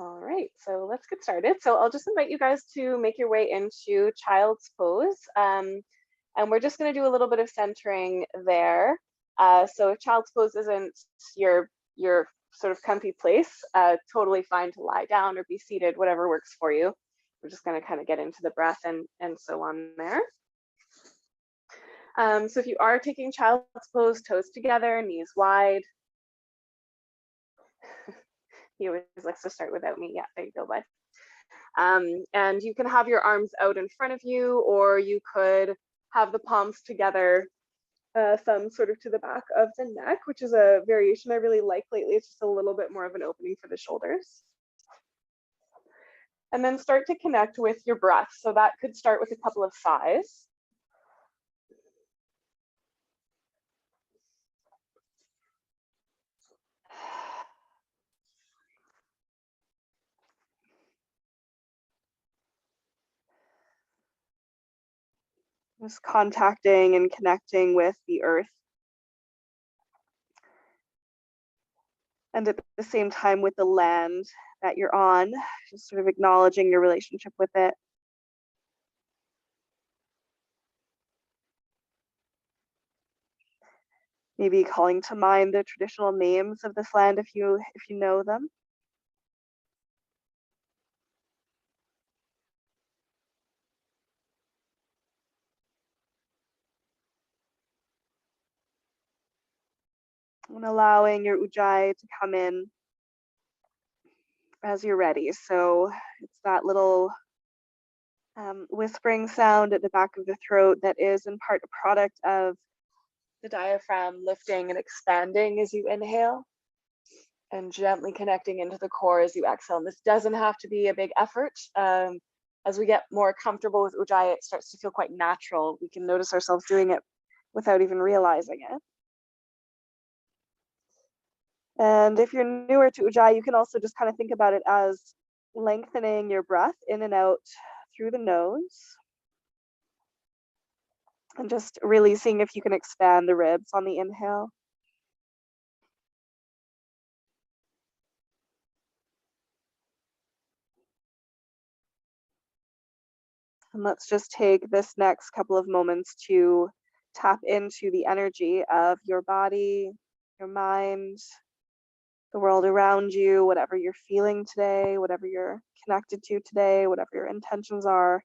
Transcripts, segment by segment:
All right, so let's get started. So I'll just invite you guys to make your way into child's pose. And we're just going to do a little bit of centering there. So if child's pose isn't your sort of comfy place, totally fine to lie down or be seated, whatever works for you. We're just going to kind of get into the breath and so on there. So if you are taking child's pose, toes together, knees wide. He always likes to start without me. Yeah, there you go, bud. And you can have your arms out in front of you, or you could have the palms together, thumb sort of to the back of the neck, which is a variation I really like lately. It's just a little bit more of an opening for the shoulders. And then start to connect with your breath. So that could start with a couple of sighs. Just contacting and connecting with the earth. And at the same time with the land that you're on, just sort of acknowledging your relationship with it. Maybe calling to mind the traditional names of this land if you know them. And allowing your ujjayi to come in as you're ready. So it's that little whispering sound at the back of the throat that is in part a product of the diaphragm lifting and expanding as you inhale, and gently connecting into the core as you exhale. And this doesn't have to be a big effort. As we get more comfortable with ujjayi, it starts to feel quite natural. We can notice ourselves doing it without even realizing it. And if you're newer to ujjayi, you can also just kind of think about it as lengthening your breath in and out through the nose. And just really seeing if you can expand the ribs on the inhale. And let's just take this next couple of moments to tap into the energy of your body, your mind, the world around you, whatever you're feeling today, whatever you're connected to today, whatever your intentions are.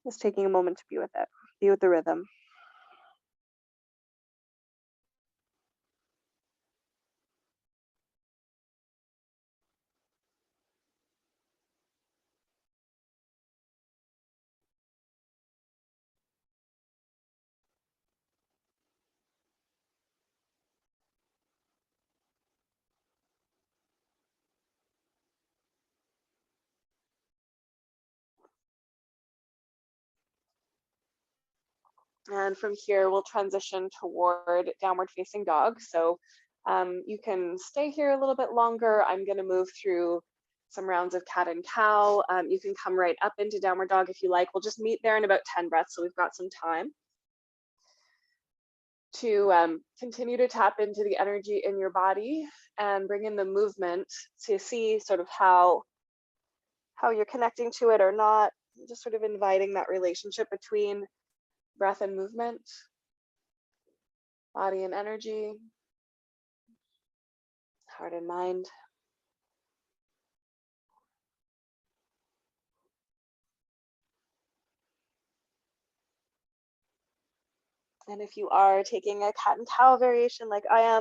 Just taking a moment to be with it, be with the rhythm. And from here, we'll transition toward downward facing dog. So you can stay here a little bit longer. I'm going to move through some rounds of cat and cow. You can come right up into downward dog if you like. We'll just meet there in about 10 breaths, so we've got some time to continue to tap into the energy in your body and bring in the movement to see sort of how you're connecting to it or not. Just sort of inviting that relationship between breath and movement, body and energy, heart and mind. And if you are taking a cat and cow variation like I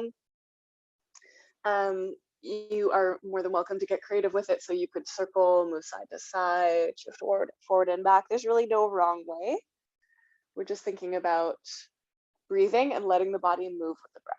am, you are more than welcome to get creative with it. So you could circle, move side to side, shift forward and back. There's really no wrong way. We're just thinking about breathing and letting the body move with the breath.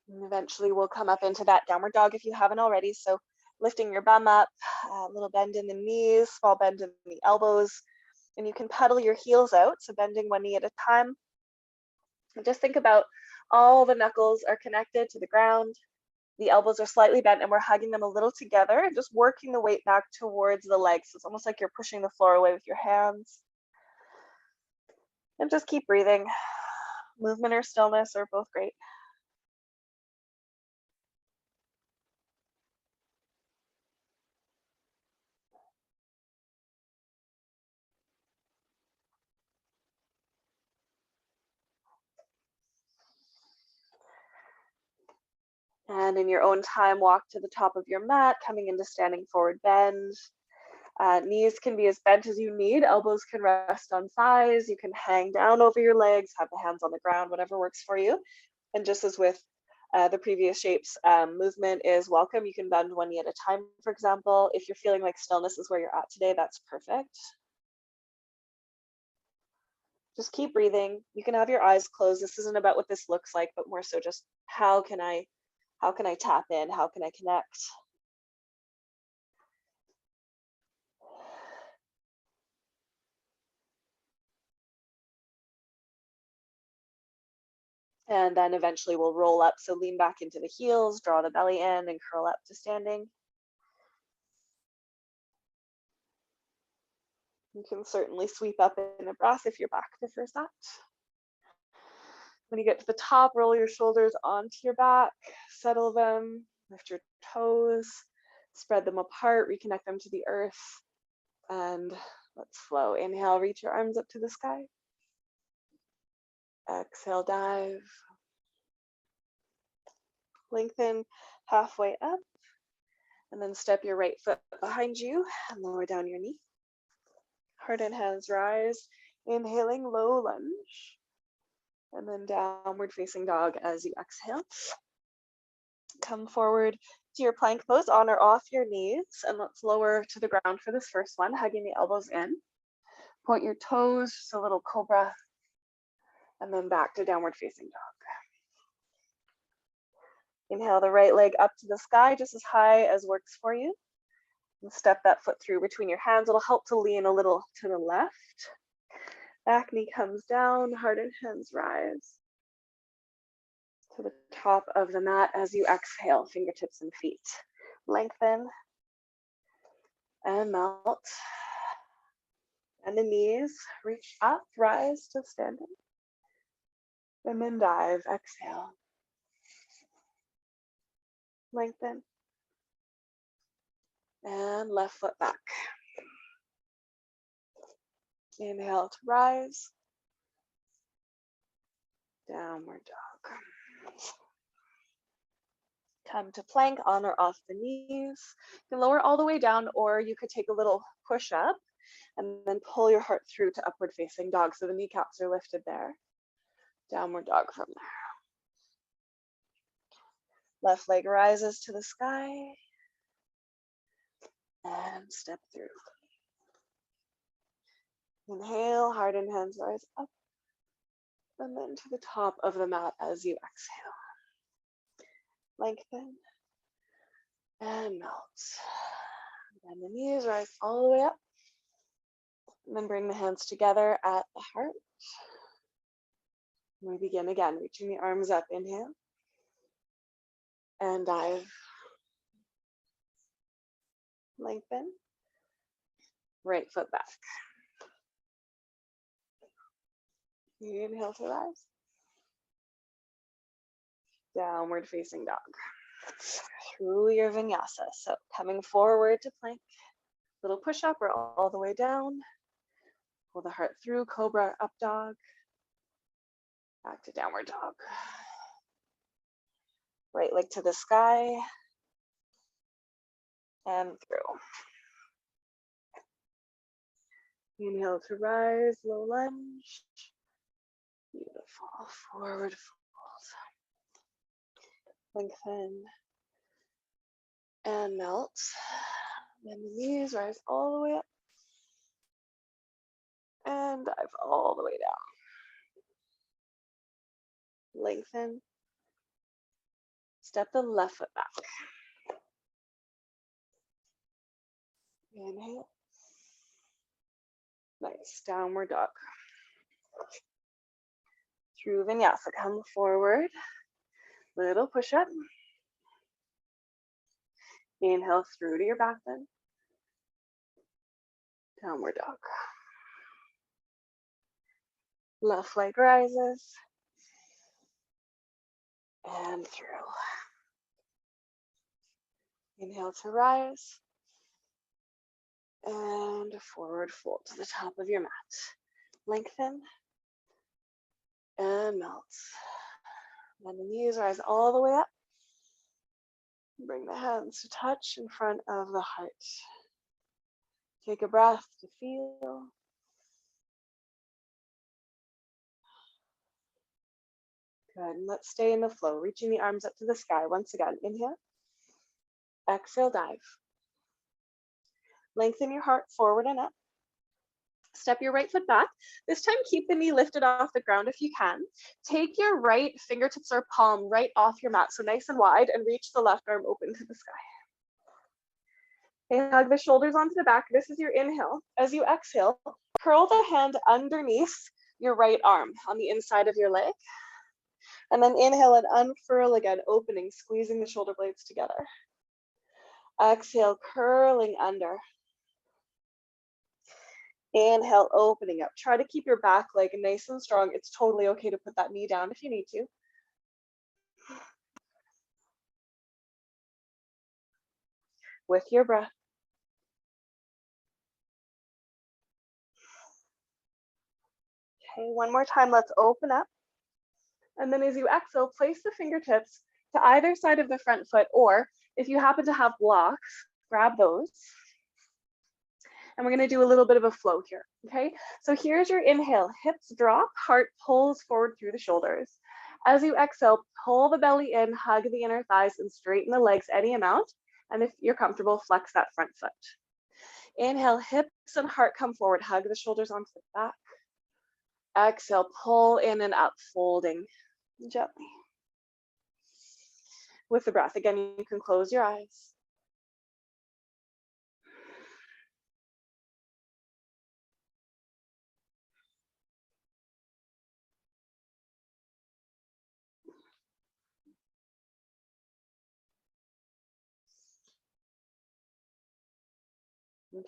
And eventually we'll come up into that downward dog if you haven't already. So lifting your bum up, a little bend in the knees, small bend in the elbows, and you can pedal your heels out. So bending one knee at a time And just think about all the knuckles are connected to the ground. The elbows are slightly bent and we're hugging them a little together and just working the weight back towards the legs. So it's almost like you're pushing the floor away with your hands. And just keep breathing. Movement or stillness are both great. And in your own time, walk to the top of your mat, coming into standing forward bend. Knees can be as bent as you need. Elbows can rest on thighs. You can hang down over your legs, have the hands on the ground, whatever works for you. And just as with the previous shapes, movement is welcome. You can bend one knee at a time, for example. If you're feeling like stillness is where you're at today, that's perfect. Just keep breathing. You can have your eyes closed. This isn't about what this looks like, but more so just how can I tap in? How can I connect? And then eventually we'll roll up. So lean back into the heels, draw the belly in and curl up to standing. You can certainly sweep up in a breath if your back prefers that. When you get to the top, roll your shoulders onto your back, settle them, lift your toes, spread them apart, reconnect them to the earth, and let's flow. Inhale, reach your arms up to the sky. Exhale, dive. Lengthen halfway up, and then step your right foot behind you and lower down your knee. Heart and hands rise, inhaling low lunge, and then downward facing dog as you exhale. Come forward to your plank pose, on or off your knees, and let's lower to the ground for this first one, hugging the elbows in. Point your toes, just a little cobra, and then back to downward facing dog. Inhale the right leg up to the sky, just as high as works for you. And step that foot through between your hands. It'll help to lean a little to the left. Back knee comes down, heart and hands rise to the top of the mat as you exhale, fingertips and feet. Lengthen and melt. And the knees, reach up, rise to standing. And then dive, exhale. Lengthen. And left foot back. Inhale to rise. Downward dog. Come to plank, on or off the knees. You can lower all the way down, or you could take a little push up and then pull your heart through to upward facing dog. So the kneecaps are lifted there. Downward dog from there. Left leg rises to the sky. And step through. Inhale, heart and hands rise up. And then to the top of the mat as you exhale. Lengthen and melt. And the knees rise all the way up. And then bring the hands together at the heart. And we begin again, reaching the arms up. Inhale. And dive. Lengthen. Right foot back. Inhale to rise. Downward facing dog. Through your vinyasa. So coming forward to plank. Little push up or all the way down. Pull the heart through, cobra, up dog. Back to downward dog. Right leg to the sky. And through. Inhale to rise, low lunge. Beautiful. Forward fold. Lengthen. And melt. Then the knees rise all the way up. And dive all the way down. Lengthen. Step the left foot back. Inhale. Nice. Downward dog. through Vinyasa. Come forward, little push up. Inhale through to your back bend. Downward dog. Left leg rises. And through. Inhale to rise. And forward fold to the top of your mat. Lengthen. And melt. Bend the knees, rise all the way up. Bring the hands to touch in front of the heart. Take a breath to feel. Good, and let's stay in the flow, reaching the arms up to the sky. Once again, inhale. Exhale, dive. Lengthen your heart forward and up. Step your right foot back. This time, keep the knee lifted off the ground if you can. Take your right fingertips or palm right off your mat, so nice and wide, and reach the left arm open to the sky. Okay, hug the shoulders onto the back. This is your inhale. As you exhale, curl the hand underneath your right arm on the inside of your leg. And then inhale and unfurl again, opening, squeezing the shoulder blades together. Exhale, curling under. Inhale, opening up. Try to keep your back leg nice and strong. It's totally okay to put that knee down if you need to. With your breath. Okay, one more time, let's open up. And then as you exhale, place the fingertips to either side of the front foot, or if you happen to have blocks, grab those. And we're going to do a little bit of a flow here, okay? So here's your inhale, hips drop, heart pulls forward through the shoulders. As you exhale, pull the belly in, hug the inner thighs, and straighten the legs any amount. And if you're comfortable, flex that front foot. Inhale, hips and heart come forward, hug the shoulders onto the back. Exhale, pull in and up, folding gently. With the breath, again, you can close your eyes.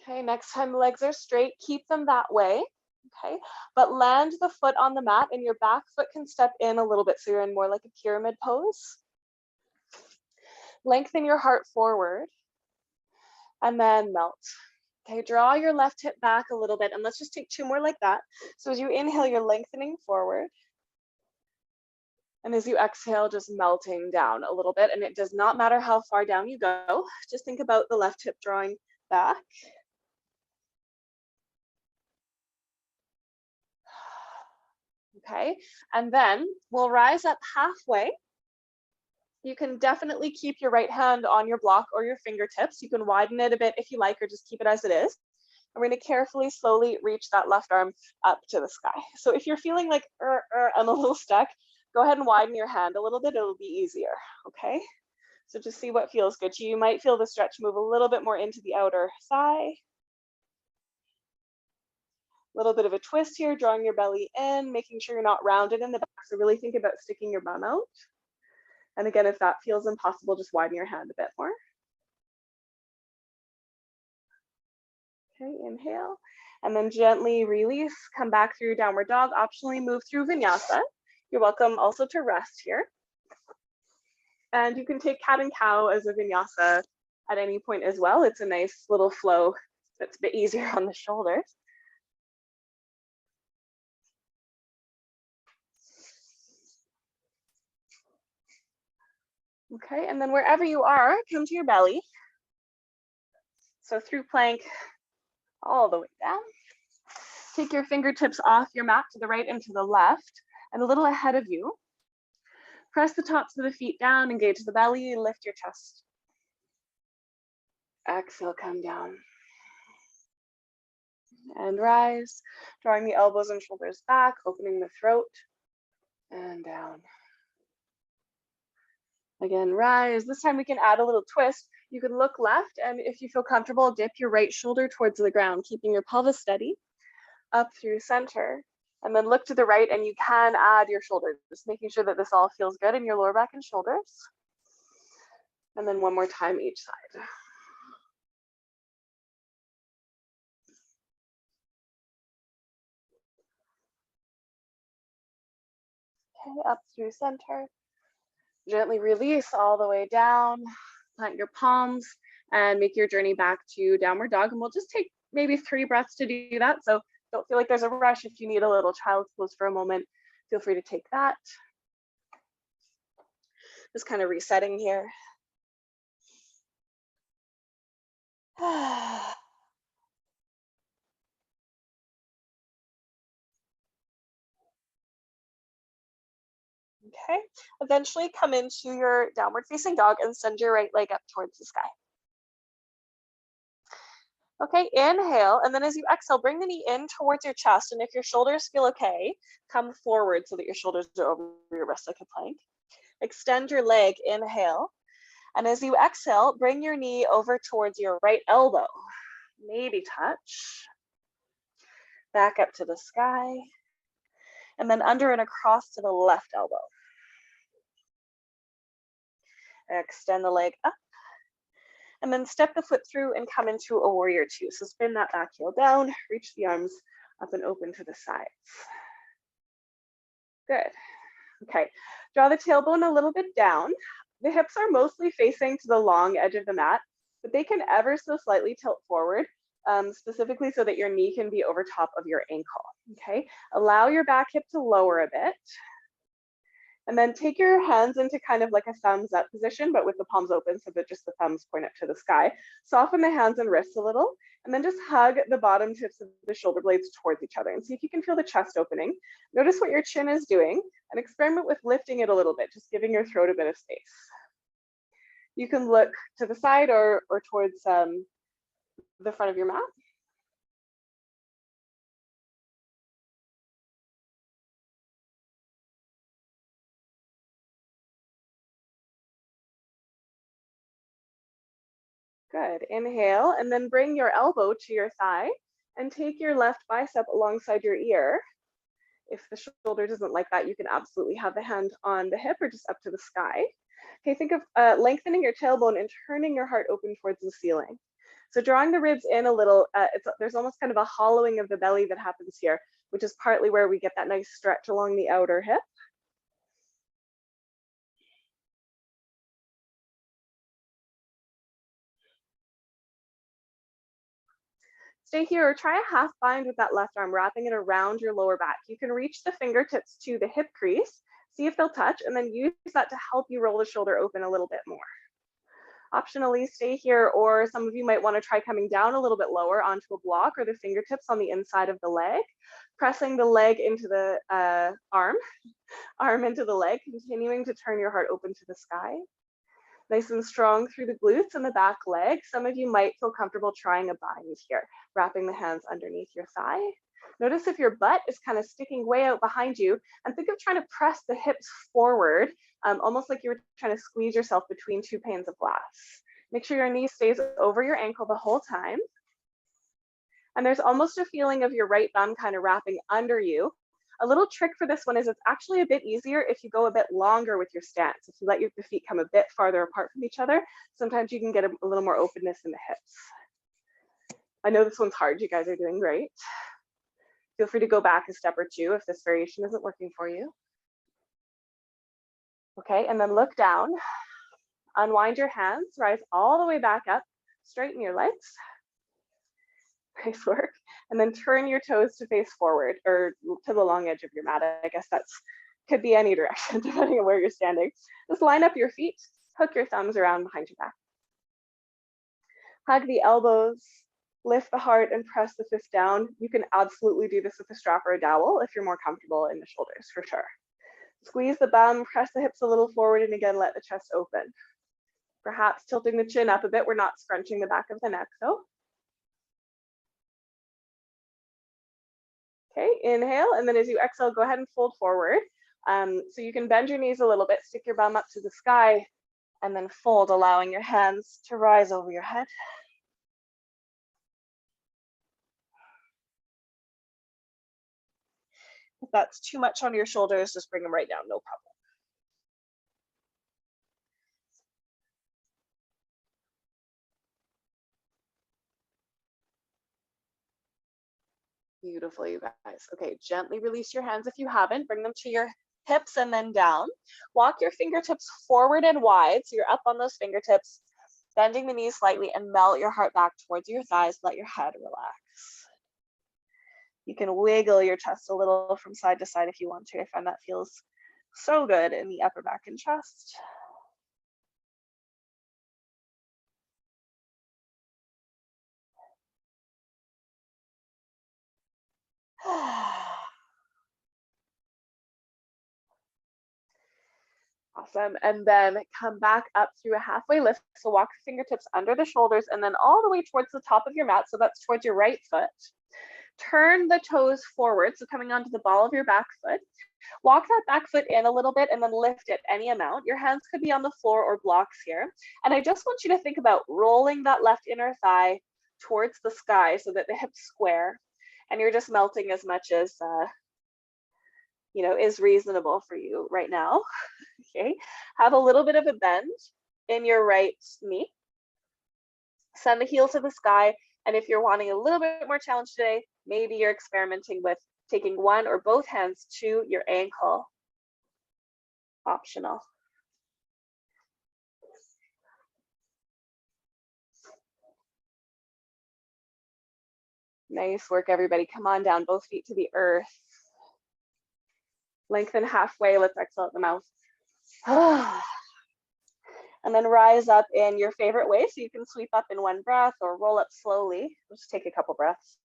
Okay, next time the legs are straight, keep them that way. Okay, but land the foot on the mat and your back foot can step in a little bit, so you're in more like a pyramid pose. Lengthen your heart forward and then melt. Okay, draw your left hip back a little bit, and let's just take 2 more like that. So as you inhale, you're lengthening forward. And as you exhale, just melting down a little bit. And it does not matter how far down you go. Just think about the left hip drawing back. Okay, and then we'll rise up halfway. You can definitely keep your right hand on your block or your fingertips. You can widen it a bit if you like, or just keep it as it is. And we're going to carefully, slowly reach that left arm up to the sky. So if you're feeling like, I'm a little stuck, go ahead and widen your hand a little bit. It'll be easier, okay? So just see what feels good to you. You might feel the stretch move a little bit more into the outer thigh. A little bit of a twist here, drawing your belly in, making sure you're not rounded in the back. So really think about sticking your bum out. And again, if that feels impossible, just widen your hand a bit more. Okay, inhale, and then gently release, come back through downward dog, optionally move through Vinyasa. You're welcome also to rest here. And you can take cat and cow as a Vinyasa at any point as well. It's a nice little flow that's a bit easier on the shoulders. Okay, and then wherever you are, come to your belly. So through plank, all the way down. Take your fingertips off your mat to the right and to the left, and a little ahead of you. Press the tops of the feet down, engage the belly, lift your chest. Exhale, come down. And rise, drawing the elbows and shoulders back, opening the throat, and down. Again, rise. This time we can add a little twist. You can look left, and if you feel comfortable, dip your right shoulder towards the ground, keeping your pelvis steady. Up through center. And then look to the right, and you can add your shoulders, just making sure that this all feels good in your lower back and shoulders. And then one more time each side. Okay, up through center. Gently release all the way down. Plant your palms and make your journey back to downward dog. And we'll just take maybe 3 breaths to do that. So don't feel like there's a rush. If you need a little child's pose for a moment, feel free to take that. Just kind of resetting here. Okay, eventually come into your downward facing dog and send your right leg up towards the sky. Okay, inhale, and then as you exhale, bring the knee in towards your chest, and if your shoulders feel okay, come forward so that your shoulders are over your wrists like a plank. Extend your leg, inhale, and as you exhale, bring your knee over towards your right elbow. Maybe touch. Back up to the sky, and then under and across to the left elbow. Extend the leg up, and then step the foot through and come into a warrior 2. So spin that back heel down, reach the arms up and open to the sides. Good. Okay, draw the tailbone a little bit down. The hips are mostly facing to the long edge of the mat, but they can ever so slightly tilt forward, specifically so that your knee can be over top of your ankle. Okay, allow your back hip to lower a bit. And then take your hands into kind of like a thumbs up position, but with the palms open so that just the thumbs point up to the sky. Soften the hands and wrists a little, and then just hug the bottom tips of the shoulder blades towards each other and see if you can feel the chest opening. Notice what your chin is doing and experiment with lifting it a little bit, just giving your throat a bit of space. You can look to the side or towards the front of your mat. Good, inhale, and then bring your elbow to your thigh and take your left bicep alongside your ear. If the shoulder doesn't like that, you can absolutely have the hand on the hip or just up to the sky. Okay, think of lengthening your tailbone and turning your heart open towards the ceiling. So drawing the ribs in a little, there's almost kind of a hollowing of the belly that happens here, which is partly where we get that nice stretch along the outer hip. Stay here or try a half bind with that left arm, wrapping it around your lower back. You can reach the fingertips to the hip crease, see if they'll touch, and then use that to help you roll the shoulder open a little bit more. Optionally, stay here, or some of you might want to try coming down a little bit lower onto a block or the fingertips on the inside of the leg, pressing the leg into the arm into the leg, continuing to turn your heart open to the sky. Nice and strong through the glutes and the back leg. Some of you might feel comfortable trying a bind here, wrapping the hands underneath your thigh. Notice if your butt is kind of sticking way out behind you, and think of trying to press the hips forward, almost like you're trying to squeeze yourself between 2 panes of glass. Make sure your knee stays over your ankle the whole time. And there's almost a feeling of your right thumb kind of wrapping under you. A little trick for this one is it's actually a bit easier if you go a bit longer with your stance. If you let your feet come a bit farther apart from each other, sometimes you can get a little more openness in the hips. I know this one's hard. You guys are doing great. Feel free to go back a step or 2 if this variation isn't working for you. Okay, and then look down. Unwind your hands, rise all the way back up, straighten your legs. Nice work. And then turn your toes to face forward or to the long edge of your mat. I guess that's could be any direction depending on where you're standing. Just line up your feet, hook your thumbs around behind your back. Hug the elbows, lift the heart and press the fist down. You can absolutely do this with a strap or a dowel if you're more comfortable in the shoulders, for sure. Squeeze the bum, press the hips a little forward, and again, let the chest open. Perhaps tilting the chin up a bit. We're not scrunching the back of the neck though. Okay, inhale, and then as you exhale, go ahead and fold forward. So you can bend your knees a little bit, stick your bum up to the sky, and then fold, allowing your hands to rise over your head. If that's too much on your shoulders, just bring them right down, no problem. Beautiful, you guys. Okay, gently release your hands if you haven't. Bring them to your hips and then down. Walk your fingertips forward and wide, so you're up on those fingertips, bending the knees slightly, and melt your heart back towards your thighs. Let your head relax. You can wiggle your chest a little from side to side if you want to. I find that feels so good in the upper back and chest. Awesome. And then come back up through a halfway lift. So walk your fingertips under the shoulders and then all the way towards the top of your mat. So that's towards your right foot. Turn the toes forward. So coming onto the ball of your back foot. Walk that back foot in a little bit and then lift it any amount. Your hands could be on the floor or blocks here. And I just want you to think about rolling that left inner thigh towards the sky so that the hips square. And you're just melting as much as is reasonable for you right now. Okay, have a little bit of a bend in your right knee. Send the heel to the sky. And if you're wanting a little bit more challenge today, maybe you're experimenting with taking one or both hands to your ankle. Optional. Nice work, everybody. Come on down, both feet to the earth. Lengthen halfway. Let's exhale at the mouth. And then rise up in your favorite way. So you can sweep up in one breath or roll up slowly. Just take a couple breaths.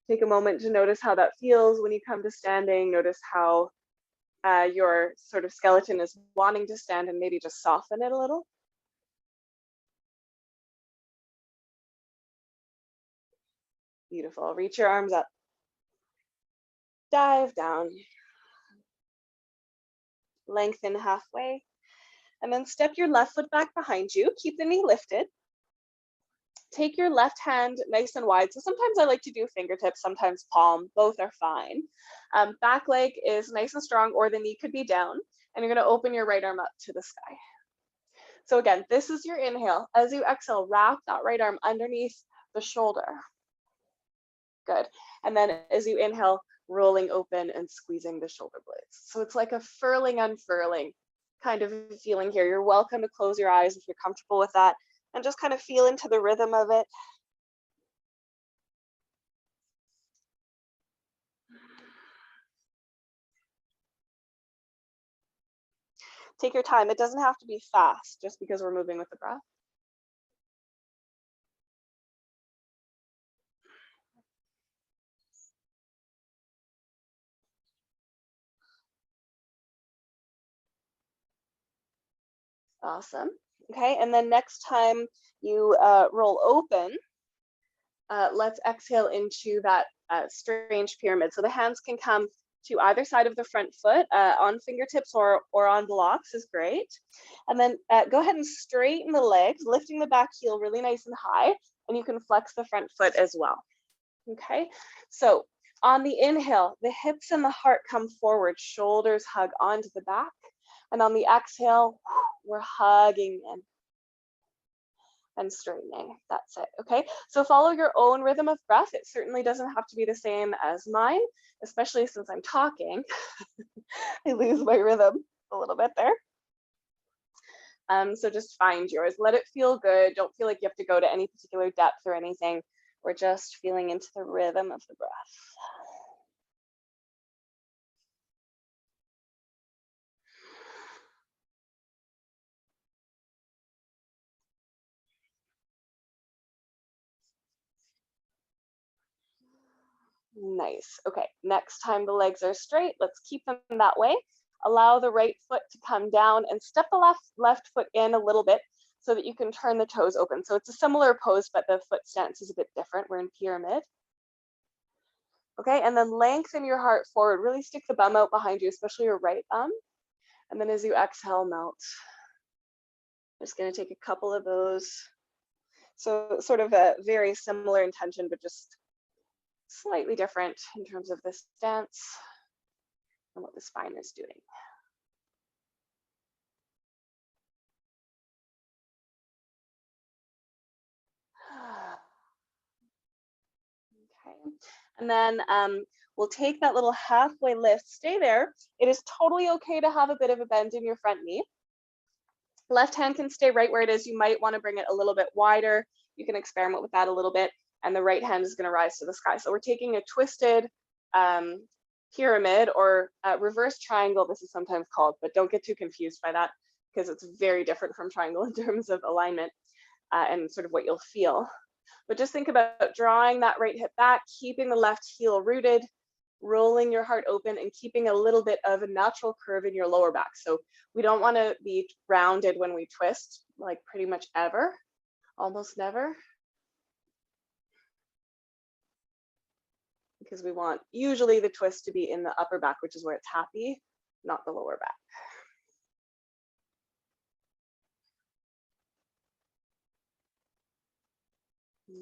Take a moment to notice how that feels when you come to standing. Notice how your sort of skeleton is wanting to stand, and maybe just soften it a little. Beautiful. Reach your arms up. Dive down. Lengthen halfway. And then step your left foot back behind you. Keep the knee lifted. Take your left hand nice and wide. So sometimes I like to do fingertips, sometimes palm. Both are fine. Back leg is nice and strong, or the knee could be down. And you're going to open your right arm up to the sky. So again, this is your inhale. As you exhale, wrap that right arm underneath the shoulder. Good. And then as you inhale, rolling open and squeezing the shoulder blades. So it's like a furling, unfurling kind of feeling here. You're welcome to close your eyes if you're comfortable with that and just kind of feel into the rhythm of it. Take your time. It doesn't have to be fast just because we're moving with the breath. Awesome. Okay, and then next time you roll open, let's exhale into that strange pyramid. So the hands can come to either side of the front foot on fingertips or on blocks is great. And then go ahead and straighten the legs, lifting the back heel really nice and high, and you can flex the front foot as well. Okay, so on the inhale, the hips and the heart come forward, shoulders hug onto the back. And on the exhale, we're hugging in and straightening. That's it. Okay, so follow your own rhythm of breath. It certainly doesn't have to be the same as mine, especially since I'm talking. I lose my rhythm a little bit there. So just find yours. Let it feel good. Don't feel like you have to go to any particular depth or anything. We're just feeling into the rhythm of the breath. Nice. Okay, next time the legs are straight, let's keep them that way. Allow the right foot to come down and step the left foot in a little bit so that you can turn the toes open. So it's a similar pose, but the foot stance is a bit different. We're in pyramid. Okay, and then lengthen your heart forward. Really stick the bum out behind you, especially your right thumb. And then as you exhale, melt. Just going to take a couple of those. So sort of a very similar intention, but just slightly different in terms of this stance and what the spine is doing. Okay, and then we'll take that little halfway lift, stay there. It is totally okay to have a bit of a bend in your front knee. Left hand can stay right where it is. You might want to bring it a little bit wider. You can experiment with that a little bit. And the right hand is going to rise to the sky. So we're taking a twisted pyramid or reverse triangle, this is sometimes called, but don't get too confused by that because it's very different from triangle in terms of alignment and sort of what you'll feel. But just think about drawing that right hip back, keeping the left heel rooted, rolling your heart open and keeping a little bit of a natural curve in your lower back. So we don't want to be rounded when we twist, like pretty much ever, almost never. Because we want usually the twist to be in the upper back, which is where it's happy, not the lower back.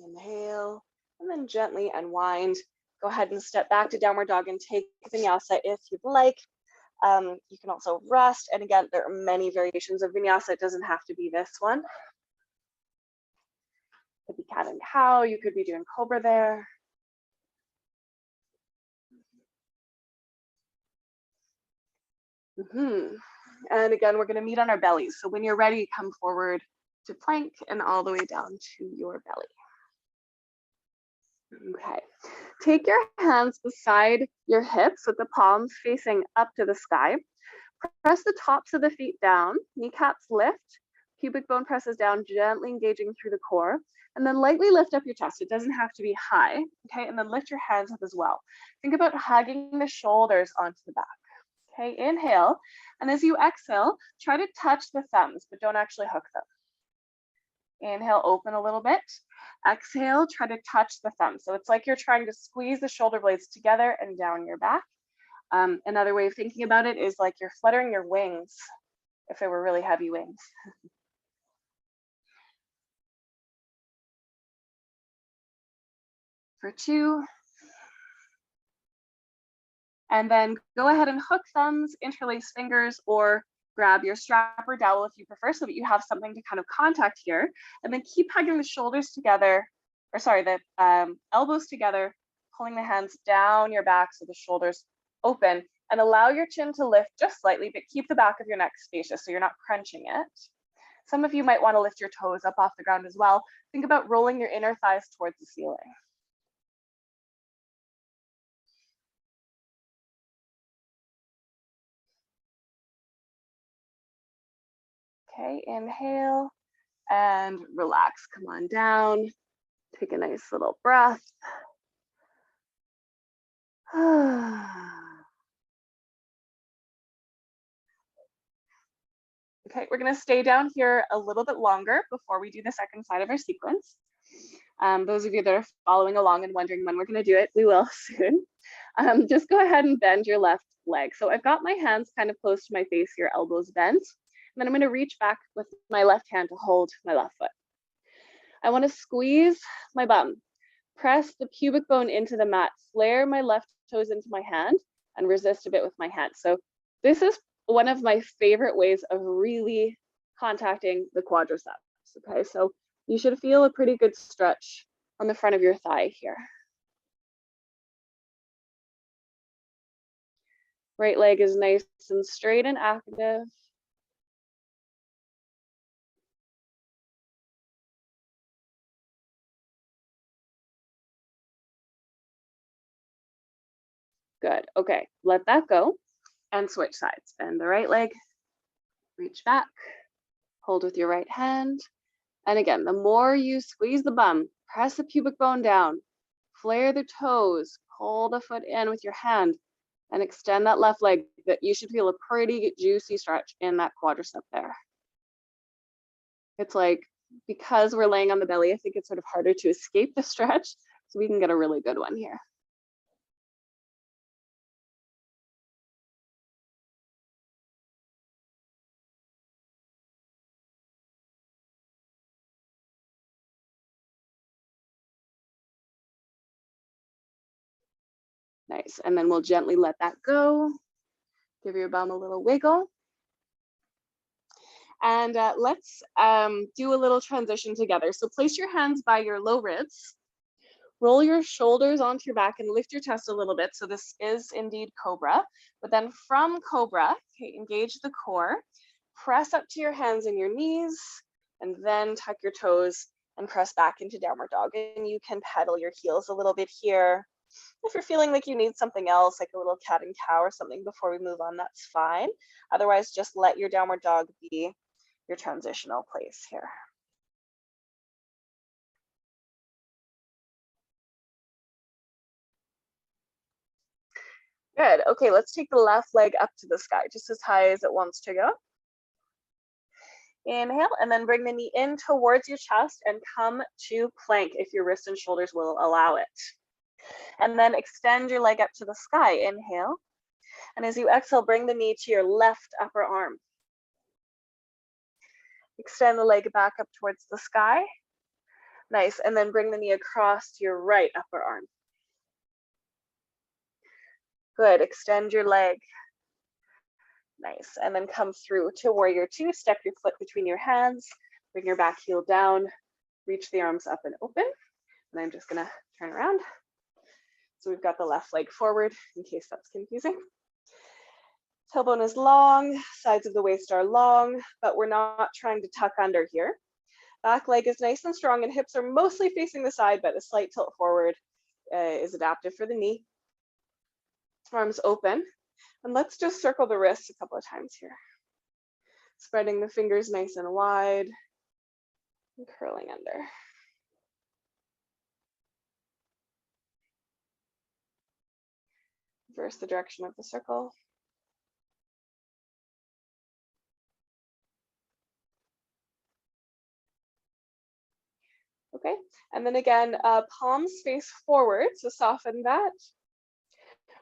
Inhale, and then gently unwind. Go ahead and step back to downward dog and take Vinyasa if you'd like. You can also rest. And again, there are many variations of Vinyasa. It doesn't have to be this one. It could be cat and cow. You could be doing cobra there. And again, we're going to meet on our bellies. So when you're ready, come forward to plank and all the way down to your belly. Okay, take your hands beside your hips with the palms facing up to the sky. Press the tops of the feet down, kneecaps lift, pubic bone presses down, gently engaging through the core, and then lightly lift up your chest. It doesn't have to be high, okay? And then lift your hands up as well. Think about hugging the shoulders onto the back. Okay, inhale, and as you exhale, try to touch the thumbs, but don't actually hook them. Inhale, open a little bit. Exhale, try to touch the thumbs. So it's like you're trying to squeeze the shoulder blades together and down your back. Another way of thinking about it is like you're fluttering your wings if they were really heavy wings. For 2. And then go ahead and hook thumbs, interlace fingers, or grab your strap or dowel if you prefer so that you have something to kind of contact here. And then keep hugging the shoulders together, or sorry, the elbows together, pulling the hands down your back so the shoulders open, and allow your chin to lift just slightly, but keep the back of your neck spacious so you're not crunching it. Some of you might want to lift your toes up off the ground as well. Think about rolling your inner thighs towards the ceiling. Okay, inhale and relax. Come on down. Take a nice little breath. Okay, we're going to stay down here a little bit longer before we do the second side of our sequence. Those of you that are following along and wondering when we're going to do it, we will soon. Just go ahead and bend your left leg. So I've got my hands kind of close to my face here, elbows bent. And then I'm going to reach back with my left hand to hold my left foot. I want to squeeze my bum, press the pubic bone into the mat, flare my left toes into my hand, and resist a bit with my hand. So this is one of my favorite ways of really contacting the quadriceps. Okay, so you should feel a pretty good stretch on the front of your thigh here. Right leg is nice and straight and active. Good. Okay, let that go and switch sides. Bend the right leg, reach back, hold with your right hand. And again, the more you squeeze the bum, press the pubic bone down, flare the toes, pull the foot in with your hand, and extend that left leg. That you should feel a pretty juicy stretch in that quadricep there. It's like, because we're laying on the belly, I think it's sort of harder to escape the stretch, so we can get a really good one here. Nice, and then we'll gently let that go. Give your bum a little wiggle. And let's do a little transition together. So place your hands by your low ribs. Roll your shoulders onto your back and lift your chest a little bit. So this is indeed Cobra. But then from Cobra, okay, engage the core. Press up to your hands and your knees, and then tuck your toes and press back into downward dog. And you can pedal your heels a little bit here. If you're feeling like you need something else, like a little cat and cow or something before we move on, that's fine. Otherwise, just let your downward dog be your transitional place here. Good. Okay, let's take the left leg up to the sky, just as high as it wants to go. Inhale, and then bring the knee in towards your chest and come to plank if your wrists and shoulders will allow it. And then extend your leg up to the sky. Inhale. And as you exhale, bring the knee to your left upper arm. Extend the leg back up towards the sky. Nice. And then bring the knee across to your right upper arm. Good. Extend your leg. Nice. And then come through to warrior two. Step your foot between your hands. Bring your back heel down. Reach the arms up and open. And I'm just going to turn around. So we've got the left leg forward in case that's confusing. Tailbone is long, sides of the waist are long, but we're not trying to tuck under here. Back leg is nice and strong and hips are mostly facing the side, but a slight tilt forward is adaptive for the knee. Arms open. And let's just circle the wrists a couple of times here. Spreading the fingers nice and wide and curling under. Reverse the direction of the circle. Okay, and then again, palms face forward, so soften that.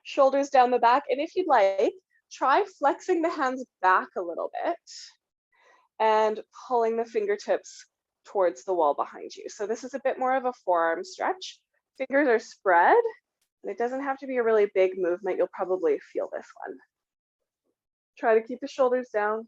Shoulders down the back, and if you'd like, try flexing the hands back a little bit and pulling the fingertips towards the wall behind you. So this is a bit more of a forearm stretch. Fingers are spread, and it doesn't have to be a really big movement. You'll probably feel this one. Try to keep the shoulders down.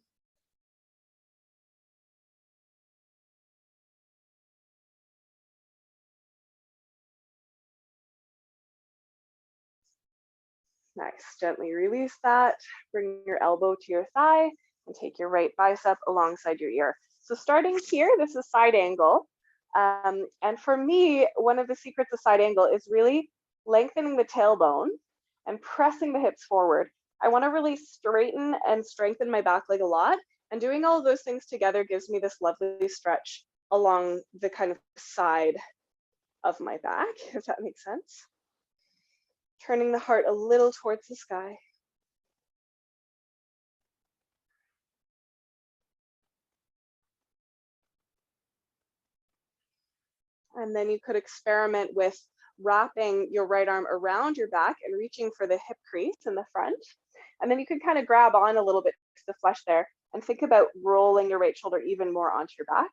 Nice, gently release that. Bring your elbow to your thigh and take your right bicep alongside your ear. So starting here, this is side angle. And for me, one of the secrets of side angle is really lengthening the tailbone and pressing the hips forward. I want to really straighten and strengthen my back leg a lot. And doing all of those things together gives me this lovely stretch along the kind of side of my back, if that makes sense. Turning the heart a little towards the sky. And then you could experiment with wrapping your right arm around your back and reaching for the hip crease in the front. And then you can kind of grab on a little bit to the flesh there and think about rolling your right shoulder even more onto your back.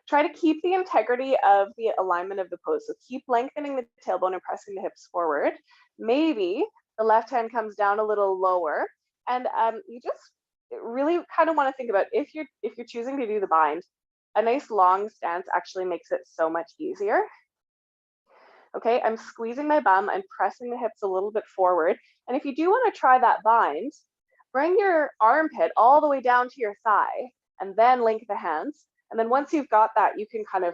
Try to keep the integrity of the alignment of the pose. So keep lengthening the tailbone and pressing the hips forward. Maybe the left hand comes down a little lower. And you just really kind of want to think about if you're choosing to do the bind, a nice long stance actually makes it so much easier. Okay, I'm squeezing my bum and pressing the hips a little bit forward. And if you do want to try that bind, bring your armpit all the way down to your thigh and then link the hands. And then once you've got that, you can kind of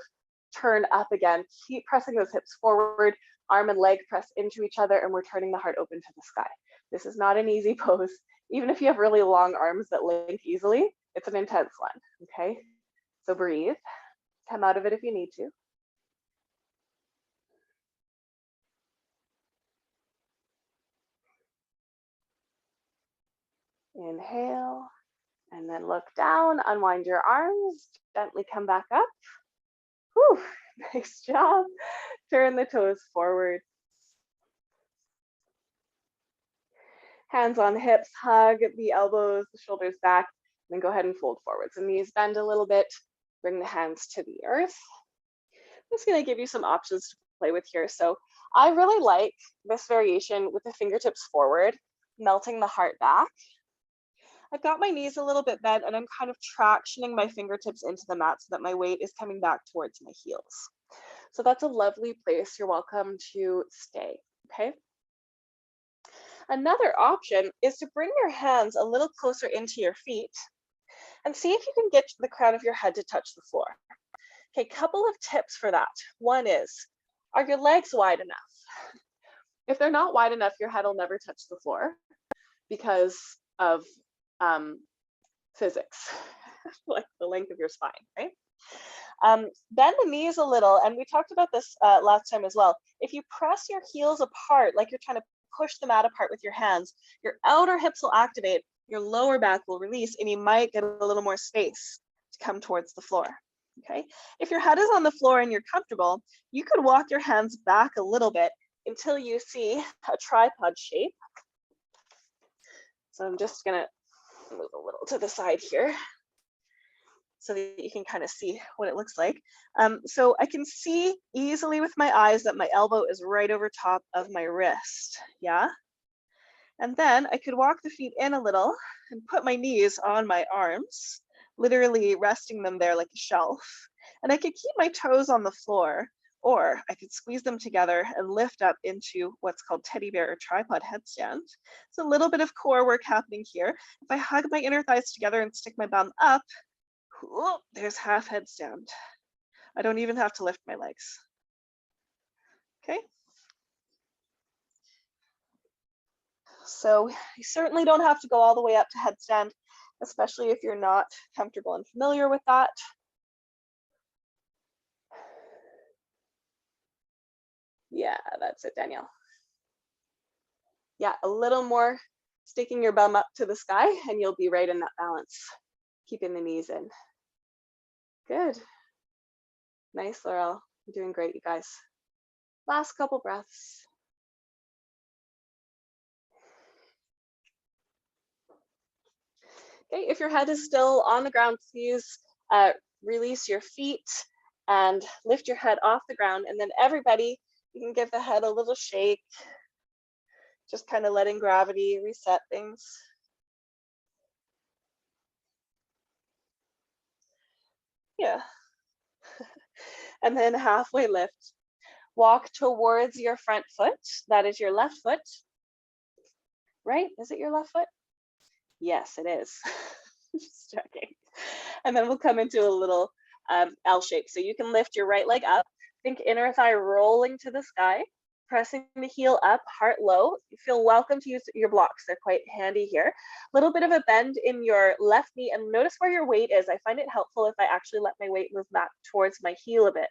turn up again. Keep pressing those hips forward, arm and leg press into each other, and we're turning the heart open to the sky. This is not an easy pose. Even if you have really long arms that link easily, it's an intense one, okay? So breathe, come out of it if you need to. Inhale, and then look down, unwind your arms, gently come back up. Whew, nice job. Turn the toes forward. Hands on hips, hug the elbows, the shoulders back, and then go ahead and fold forward. So knees bend a little bit, bring the hands to the earth. I'm just gonna give you some options to play with here. So I really like this variation with the fingertips forward, melting the heart back. I've got my knees a little bit bent and I'm kind of tractioning my fingertips into the mat so that my weight is coming back towards my heels. So that's a lovely place. You're welcome to stay, okay? Another option is to bring your hands a little closer into your feet and see if you can get the crown of your head to touch the floor. Okay, couple of tips for that. One is, are your legs wide enough? If they're not wide enough, your head will never touch the floor because of physics, like the length of your spine, right? Bend the knees a little, and we talked about this last time as well. If you press your heels apart, like you're trying to push the mat apart with your hands, your outer hips will activate, your lower back will release, and you might get a little more space to come towards the floor, okay? If your head is on the floor and you're comfortable, you could walk your hands back a little bit until you see a tripod shape. So I'm just gonna move a little to the side here so that you can kind of see what it looks like. So I can see easily with my eyes that my elbow is right over top of my wrist, yeah? And then I could walk the feet in a little and put my knees on my arms, literally resting them there like a shelf. And I could keep my toes on the floor, or I could squeeze them together and lift up into what's called teddy bear or tripod headstand. It's a little bit of core work happening here. If I hug my inner thighs together and stick my bum up, oh, there's half headstand. I don't even have to lift my legs. Okay. So you certainly don't have to go all the way up to headstand, especially if you're not comfortable and familiar with that. Yeah, that's it, Danielle. Yeah, a little more sticking your bum up to the sky and you'll be right in that balance, keeping the knees in. Good. Nice, Laurel. You're doing great, you guys. Last couple breaths. Okay, if your head is still on the ground, please release your feet and lift your head off the ground. And then everybody, you can give the head a little shake, just kind of letting gravity reset things. Yeah. And then halfway lift. Walk towards your front foot. That is your left foot. Right? Is it your left foot? Yes, it is. Just checking. And then we'll come into a little L shape. So you can lift your right leg up. Think inner thigh rolling to the sky, pressing the heel up, heart low. You feel welcome to use your blocks. They're quite handy here. A little bit of a bend in your left knee, and notice where your weight is. I find it helpful if I actually let my weight move back towards my heel a bit.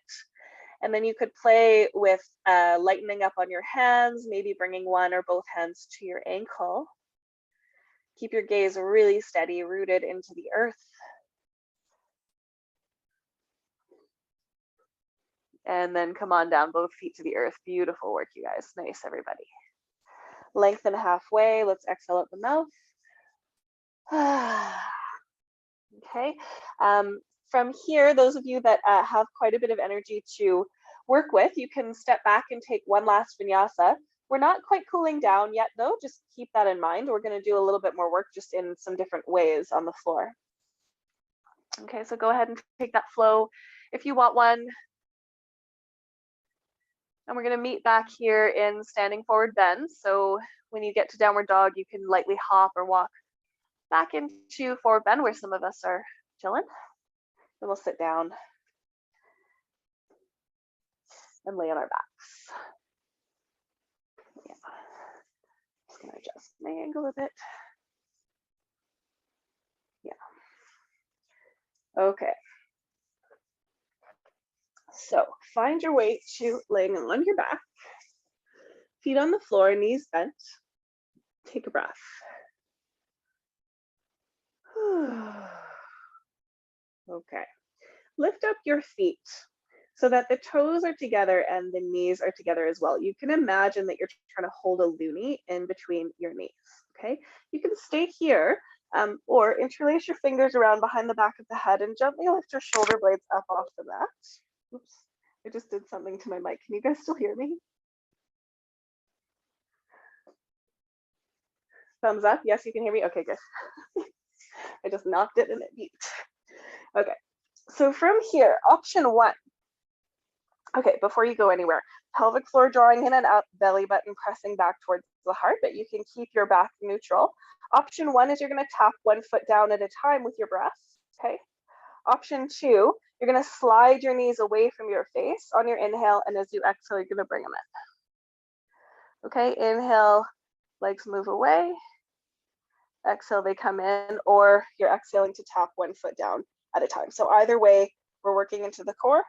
And then you could play with lightening up on your hands, maybe bringing one or both hands to your ankle. Keep your gaze really steady, rooted into the earth. And then come on down, both feet to the earth. Beautiful work, you guys. Nice, everybody. Lengthen halfway. Let's exhale out the mouth. Okay. From here, those of you that have quite a bit of energy to work with, you can step back and take one last vinyasa. We're not quite cooling down yet, though. Just keep that in mind. We're going to do a little bit more work just in some different ways on the floor. Okay, so go ahead and take that flow if you want one. And we're going to meet back here in standing forward bend. So when you get to downward dog, you can lightly hop or walk back into forward bend where some of us are chilling. Then we'll sit down and lay on our backs. Yeah. Just going to adjust my angle a bit. Yeah. Okay. So find your way to laying on your back, feet on the floor, knees bent. Take a breath. Okay. Lift up your feet so that the toes are together and the knees are together as well. You can imagine that you're trying to hold a loonie in between your knees, okay? You can stay here or interlace your fingers around behind the back of the head and gently lift your shoulder blades up off the mat. Oops. I just did something to my mic. Can you guys still hear me? Thumbs up. Yes, you can hear me. Okay, good. I just knocked it and it beeped. Okay, so from here, option 1. Okay, before you go anywhere, pelvic floor drawing in and up, belly button pressing back towards the heart, but you can keep your back neutral. Option 1 is you're going to tap one foot down at a time with your breath. Okay. Option 2, you're going to slide your knees away from your face on your inhale, and as you exhale, you're going to bring them in. Okay, inhale, legs move away. Exhale, they come in, or you're exhaling to tap one foot down at a time. So either way, we're working into the core.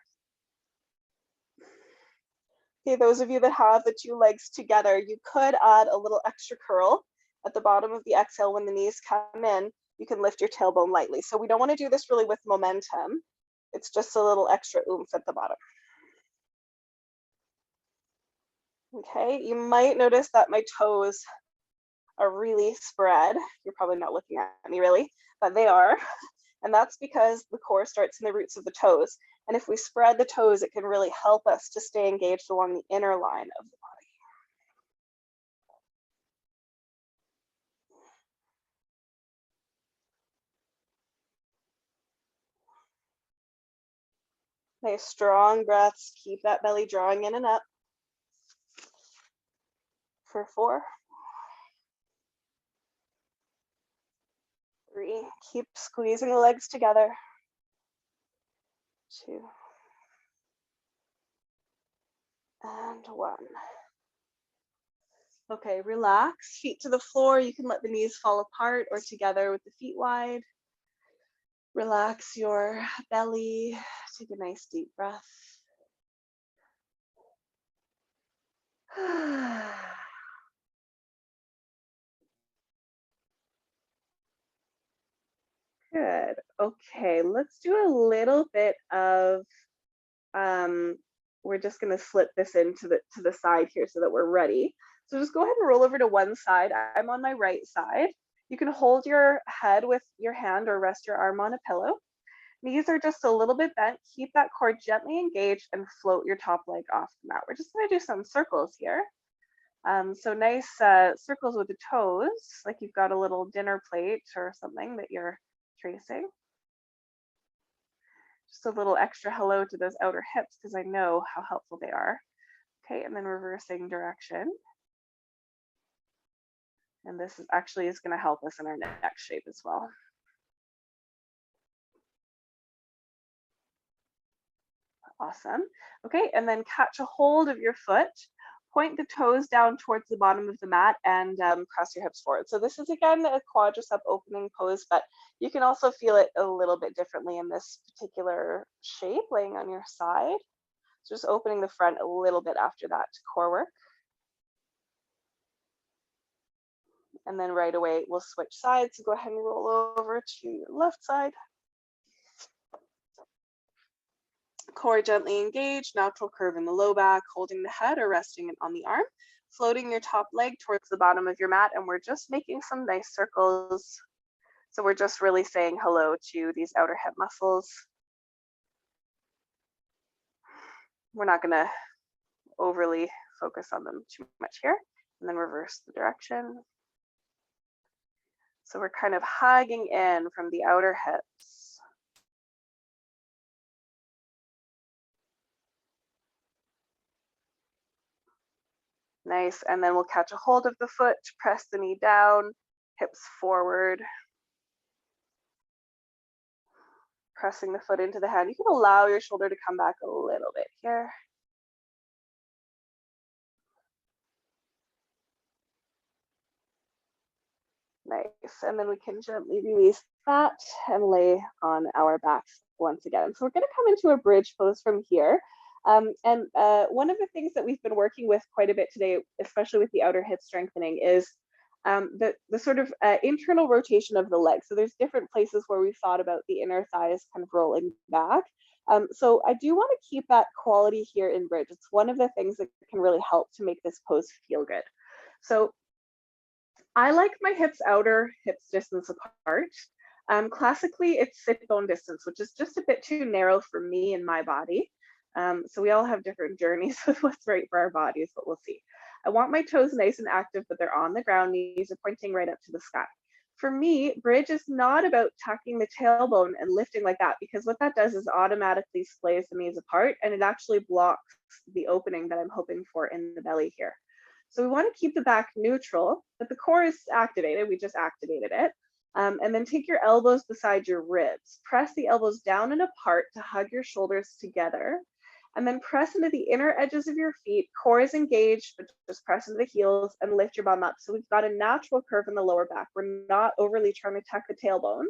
Okay, those of you that have the 2 legs together, you could add a little extra curl at the bottom of the exhale. When the knees come in, you can lift your tailbone lightly. So we don't want to do this really with momentum. It's just a little extra oomph at the bottom. Okay, you might notice that my toes are really spread. You're probably not looking at me really, but they are. And that's because the core starts in the roots of the toes. And if we spread the toes, it can really help us to stay engaged along the inner line of the body. Nice strong breaths. Keep that belly drawing in and up. For 4. 3. Keep squeezing the legs together. 2. And 1. Okay, relax. Feet to the floor. You can let the knees fall apart or together with the feet wide. Relax your belly. Take a nice deep breath. Good. Okay, let's do a little bit of, we're just gonna slip this into the side here so that we're ready. So just go ahead and roll over to one side. I'm on my right side. You can hold your head with your hand or rest your arm on a pillow. Knees are just a little bit bent. Keep that core gently engaged and float your top leg off the mat. We're just gonna do some circles here. So nice circles with the toes, like you've got a little dinner plate or something that you're tracing. Just a little extra hello to those outer hips because I know how helpful they are. Okay, and then reversing direction. And this is actually going to help us in our neck shape as well. Awesome. Okay, and then catch a hold of your foot. Point the toes down towards the bottom of the mat and cross your hips forward. So this is again a quadricep opening pose, but you can also feel it a little bit differently in this particular shape, laying on your side. So just opening the front a little bit after that to core work. And then right away, we'll switch sides. So go ahead and roll over to your left side. Core gently engaged, natural curve in the low back, holding the head or resting it on the arm, floating your top leg towards the bottom of your mat. And we're just making some nice circles. So we're just really saying hello to these outer hip muscles. We're not going to overly focus on them too much here. And then reverse the direction. So we're kind of hugging in from the outer hips. Nice, and then we'll catch a hold of the foot, press the knee down, hips forward. Pressing the foot into the hand. You can allow your shoulder to come back a little bit here. Nice, and then we can gently release that and lay on our backs once again. So we're going to come into a bridge pose from here. One of the things that we've been working with quite a bit today, especially with the outer hip strengthening, is the sort of internal rotation of the legs. So there's different places where we've thought about the inner thighs kind of rolling back. So I do want to keep that quality here in bridge. It's one of the things that can really help to make this pose feel good. So I like my hips outer, hips distance apart. Classically, it's sit bone distance, which is just a bit too narrow for me and my body. So we all have different journeys with what's right for our bodies, but we'll see. I want my toes nice and active, but they're on the ground, knees are pointing right up to the sky. For me, bridge is not about tucking the tailbone and lifting like that, because what that does is automatically splays the knees apart, and it actually blocks the opening that I'm hoping for in the belly here. So we want to keep the back neutral, but the core is activated. We just activated it. And then take your elbows beside your ribs. Press the elbows down and apart to hug your shoulders together. And then press into the inner edges of your feet. Core is engaged, but just press into the heels and lift your bum up. So we've got a natural curve in the lower back. We're not overly trying to tuck the tailbone.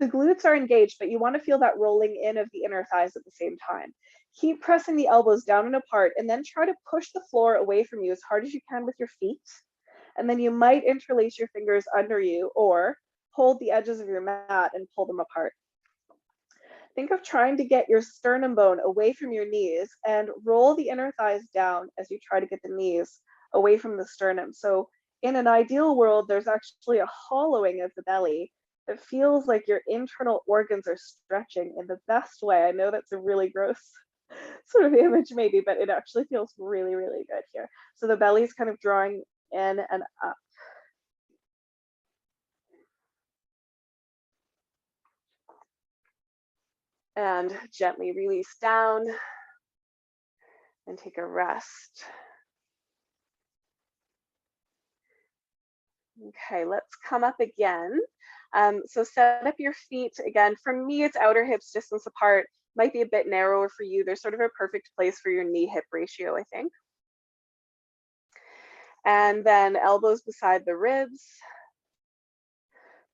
The glutes are engaged, but you want to feel that rolling in of the inner thighs at the same time. Keep pressing the elbows down and apart, and then try to push the floor away from you as hard as you can with your feet. And then you might interlace your fingers under you or hold the edges of your mat and pull them apart. Think of trying to get your sternum bone away from your knees and roll the inner thighs down as you try to get the knees away from the sternum. So in an ideal world, there's actually a hollowing of the belly that feels like your internal organs are stretching in the best way. I know that's a really gross sort of image maybe, but it actually feels really, really good here. So the belly is kind of drawing in and up. And gently release down and take a rest. Okay, let's come up again. So set up your feet again. For me, it's outer hips distance apart. Might be a bit narrower for you. There's sort of a perfect place for your knee-hip ratio, I think. And then elbows beside the ribs.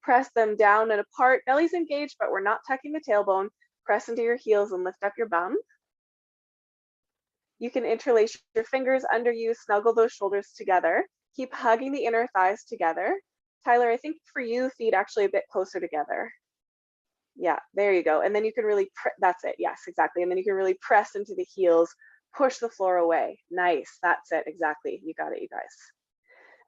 Press them down and apart. Belly's engaged, but we're not tucking the tailbone. Press into your heels and lift up your bum. You can interlace your fingers under you, snuggle those shoulders together. Keep hugging the inner thighs together. Tyler, I think for you, feet actually a bit closer together. Yeah, there you go. And then you can really, that's it. Yes, exactly. And then you can really press into the heels, push the floor away. Nice, that's it, exactly. You got it, you guys.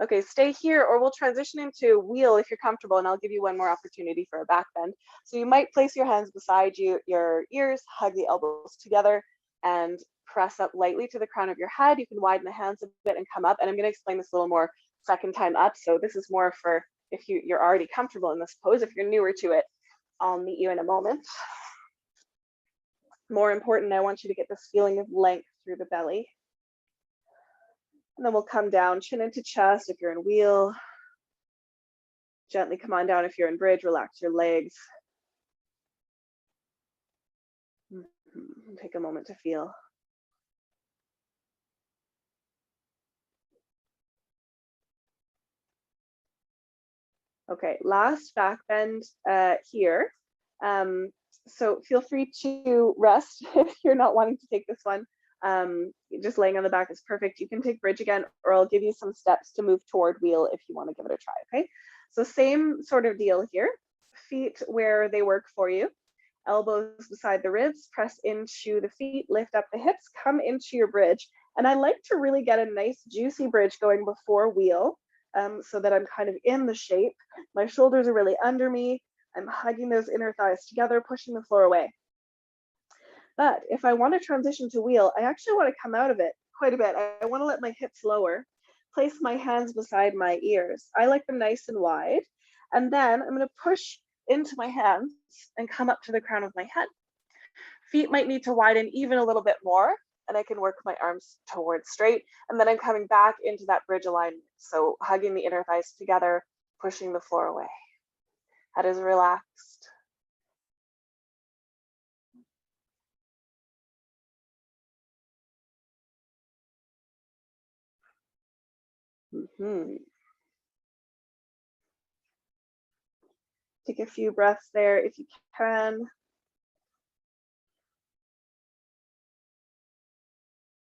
Okay, stay here or we'll transition into wheel if you're comfortable, and I'll give you one more opportunity for a back bend. So you might place your hands beside you, your ears, hug the elbows together, and press up lightly to the crown of your head. You can widen the hands a bit and come up, and I'm going to explain this a little more second time up. So this is more for if you're already comfortable in this pose. If you're newer to it, I'll meet you in a moment. More important, I want you to get this feeling of length through the belly. And then we'll come down, chin into chest if you're in wheel. Gently come on down if you're in bridge, relax your legs. Take a moment to feel. Okay, last back bend here. So feel free to rest if you're not wanting to take this one. Just laying on the back is perfect. You can take bridge again, or I'll give you some steps to move toward wheel if you want to give it a try, okay? So same sort of deal here. Feet where they work for you. Elbows beside the ribs, press into the feet, lift up the hips, come into your bridge. And I like to really get a nice juicy bridge going before wheel, so that I'm kind of in the shape. My shoulders are really under me. I'm hugging those inner thighs together, pushing the floor away. But if I want to transition to wheel, I actually want to come out of it quite a bit. I want to let my hips lower, place my hands beside my ears. I like them nice and wide. And then I'm going to push into my hands and come up to the crown of my head. Feet might need to widen even a little bit more, and I can work my arms towards straight. And then I'm coming back into that bridge alignment. So hugging the inner thighs together, pushing the floor away. Head is relaxed. Take a few breaths there if you can.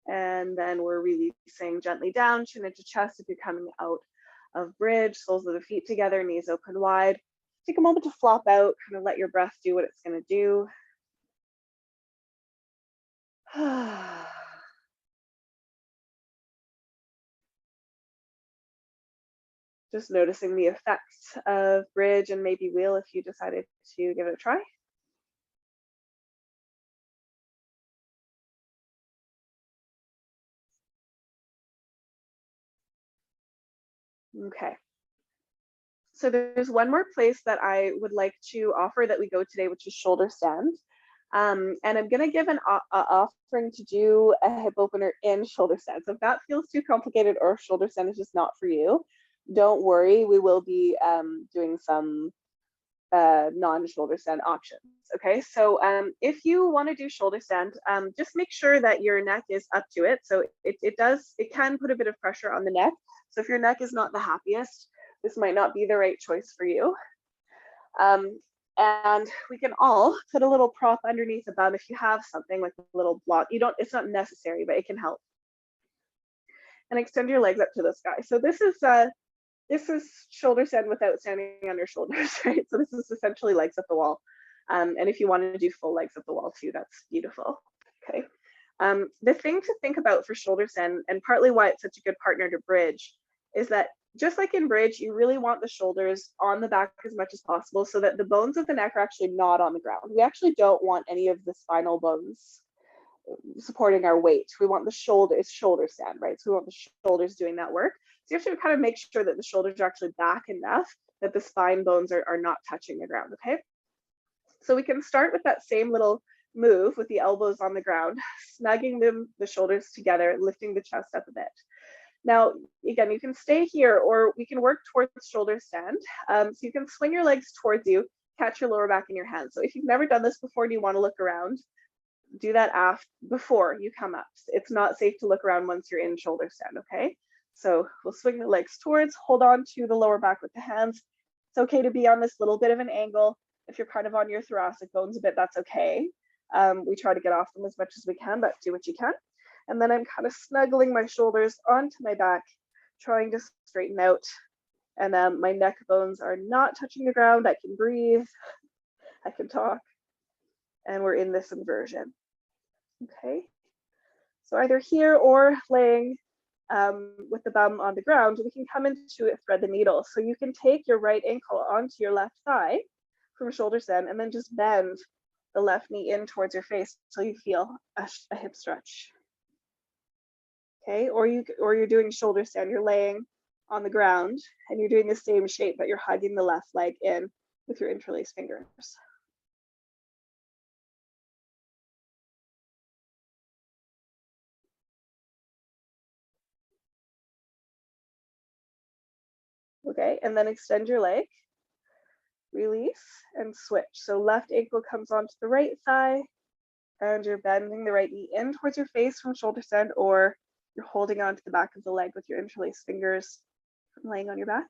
And then we're releasing gently down, chin into chest if you're coming out of bridge, soles of the feet together, knees open wide. Take a moment to flop out, kind of let your breath do what it's going to do. Just noticing the effects of bridge and maybe wheel if you decided to give it a try. Okay. So there's one more place that I would like to offer that we go today, which is shoulder stand. And I'm going to give an offering to do a hip opener in shoulder stand. So if that feels too complicated or if shoulder stand is just not for you, don't worry. We will be doing some non-shoulder stand options. Okay, so if you want to do shoulder stand, just make sure that your neck is up to it. So it can put a bit of pressure on the neck. So if your neck is not the happiest, this might not be the right choice for you. And we can all put a little prop underneath the bum if you have something like a little block. It's not necessary, but it can help. And extend your legs up to the sky. So this is shoulder stand without standing on your shoulders, right? So this is essentially legs up the wall. And if you want to do full legs up the wall too, that's beautiful. Okay. The thing to think about for shoulder stand, and partly why it's such a good partner to bridge, is that just like in bridge, you really want the shoulders on the back as much as possible so that the bones of the neck are actually not on the ground. We actually don't want any of the spinal bones supporting our weight. We want the shoulders, shoulder stand, right? So we want the shoulders doing that work. So you have to kind of make sure that the shoulders are actually back enough that the spine bones are not touching the ground, okay? So we can start with that same little move with the elbows on the ground, snugging the shoulders together, lifting the chest up a bit. Now, again, you can stay here or we can work towards shoulder stand. So you can swing your legs towards you, catch your lower back in your hands. So if you've never done this before and you want to look around, do that before you come up. It's not safe to look around once you're in shoulder stand, okay? So we'll swing the legs towards, hold on to the lower back with the hands. It's okay to be on this little bit of an angle. If you're kind of on your thoracic bones a bit, that's okay. We try to get off them as much as we can, but do what you can. And then I'm kind of snuggling my shoulders onto my back, trying to straighten out. And my neck bones are not touching the ground. I can breathe, I can talk. And we're in this inversion. Okay. So either here or laying with the bum on the ground, we can come into it, thread the needle. So you can take your right ankle onto your left thigh from shoulder stand and then just bend the left knee in towards your face so you feel a hip stretch. Okay, or you're doing shoulder stand, you're laying on the ground and you're doing the same shape, but you're hugging the left leg in with your interlaced fingers. Okay, and then extend your leg, release, and switch. So left ankle comes onto the right thigh, and you're bending the right knee in towards your face from shoulder stand, or you're holding onto the back of the leg with your interlaced fingers from laying on your back.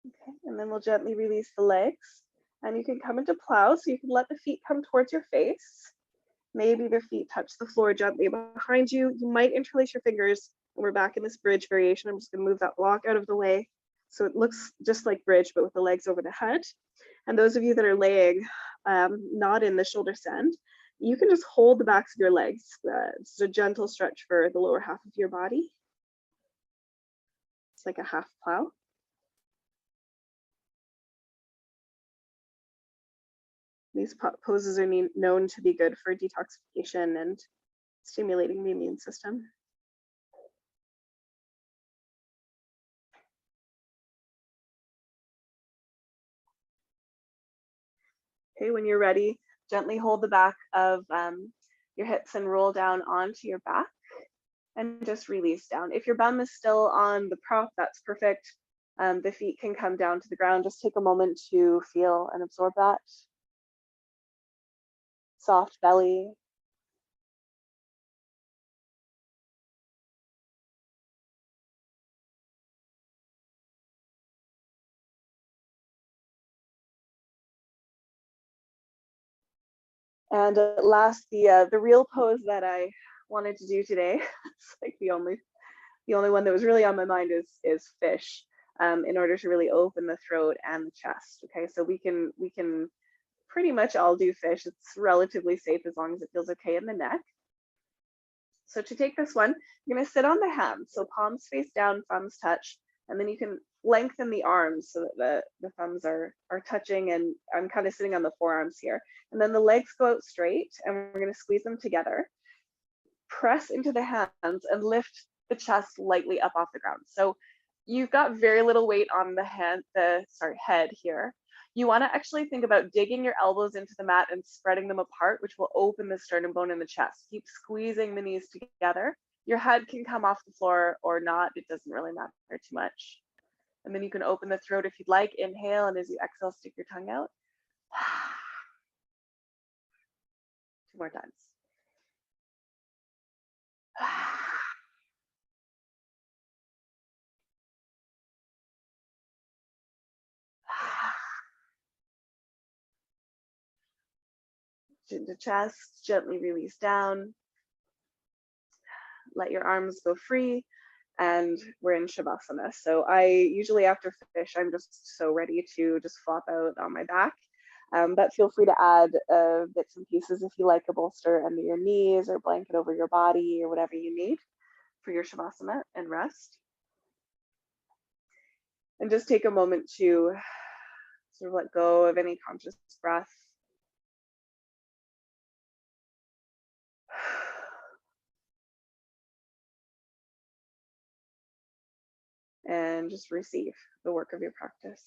Okay, and then we'll gently release the legs. And you can come into plow, so you can let the feet come towards your face. Maybe the feet touch the floor gently behind you. You might interlace your fingers. And we're back in this bridge variation. I'm just gonna move that block out of the way. So it looks just like bridge, but with the legs over the head. And those of you that are laying, not in the shoulder stand, you can just hold the backs of your legs. It's a gentle stretch for the lower half of your body. It's like a half plow. These poses are known to be good for detoxification and stimulating the immune system. Okay, when you're ready, gently hold the back of your hips and roll down onto your back and just release down. If your bum is still on the prop, that's perfect. The feet can come down to the ground. Just take a moment to feel and absorb that. Soft belly. And last, the real pose that I wanted to do today, it's like the only one that was really on my mind is fish, in order to really open the throat and the chest. Okay, so we can pretty much all do fish. It's relatively safe as long as it feels okay in the neck. So to take this one, you're going to sit on the hands. So palms face down, thumbs touch, and then you can lengthen the arms so that the thumbs are touching, and I'm kind of sitting on the forearms here. And then the legs go out straight, and we're going to squeeze them together. Press into the hands and lift the chest lightly up off the ground. So you've got very little weight on the head here. You want to actually think about digging your elbows into the mat and spreading them apart, which will open the sternum bone in the chest. Keep squeezing the knees together. Your head can come off the floor or not. It doesn't really matter too much. And then you can open the throat if you'd like. Inhale, and as you exhale, stick your tongue out. 2 more times. The chest gently release down. Let your arms go free, and we're in Shavasana. So I usually, after fish, I'm just so ready to just flop out on my back. But feel free to add bits and pieces if you like, a bolster under your knees or blanket over your body or whatever you need for your Shavasana and rest. And just take a moment to sort of let go of any conscious breath. And just receive the work of your practice.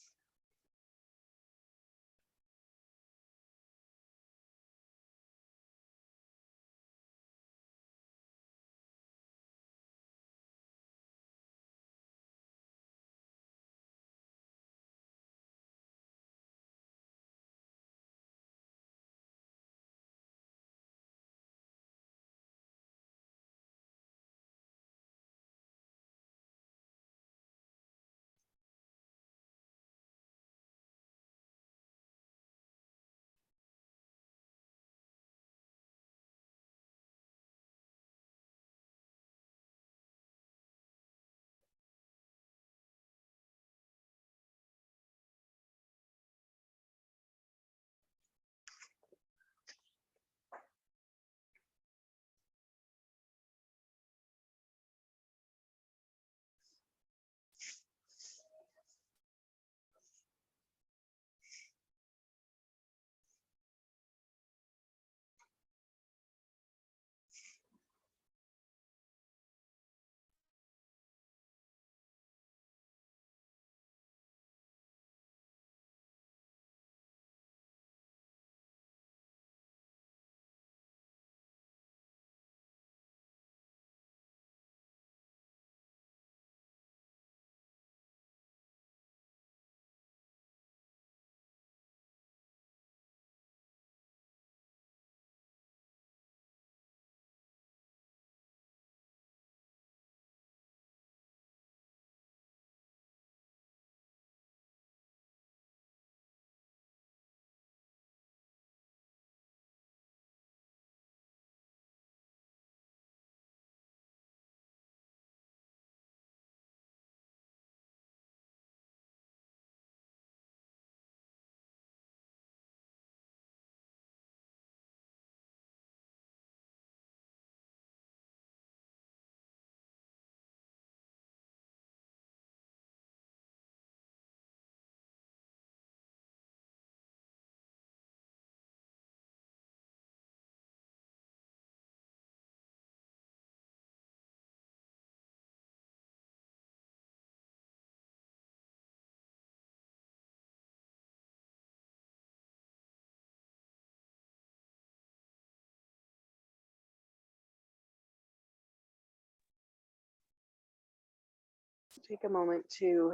Take a moment to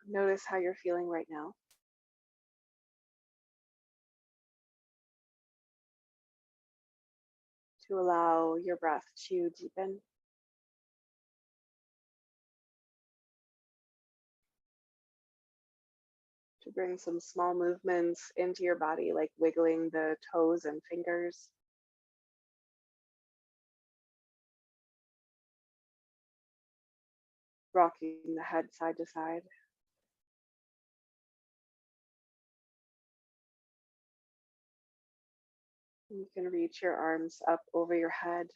notice how you're feeling right now. To allow your breath to deepen. To bring some small movements into your body, like wiggling the toes and fingers. Rocking the head side to side. You can reach your arms up over your head.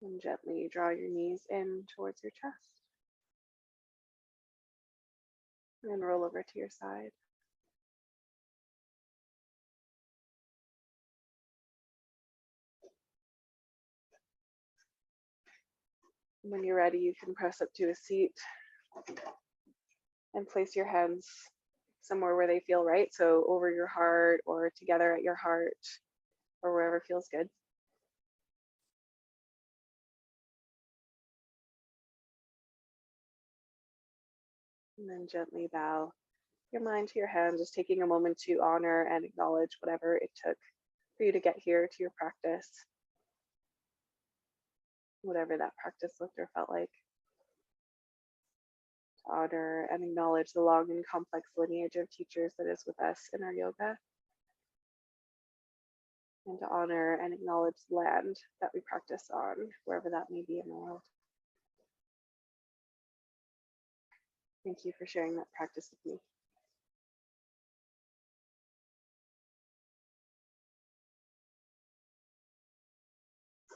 And gently draw your knees in towards your chest. And roll over to your side. When you're ready, you can press up to a seat and place your hands somewhere where they feel right. So over your heart or together at your heart or wherever feels good. And then gently bow your mind to your hands, just taking a moment to honor and acknowledge whatever it took for you to get here to your practice, whatever that practice looked or felt like. To honor and acknowledge the long and complex lineage of teachers that is with us in our yoga. And to honor and acknowledge the land that we practice on, wherever that may be in the world. Thank you for sharing that practice with me.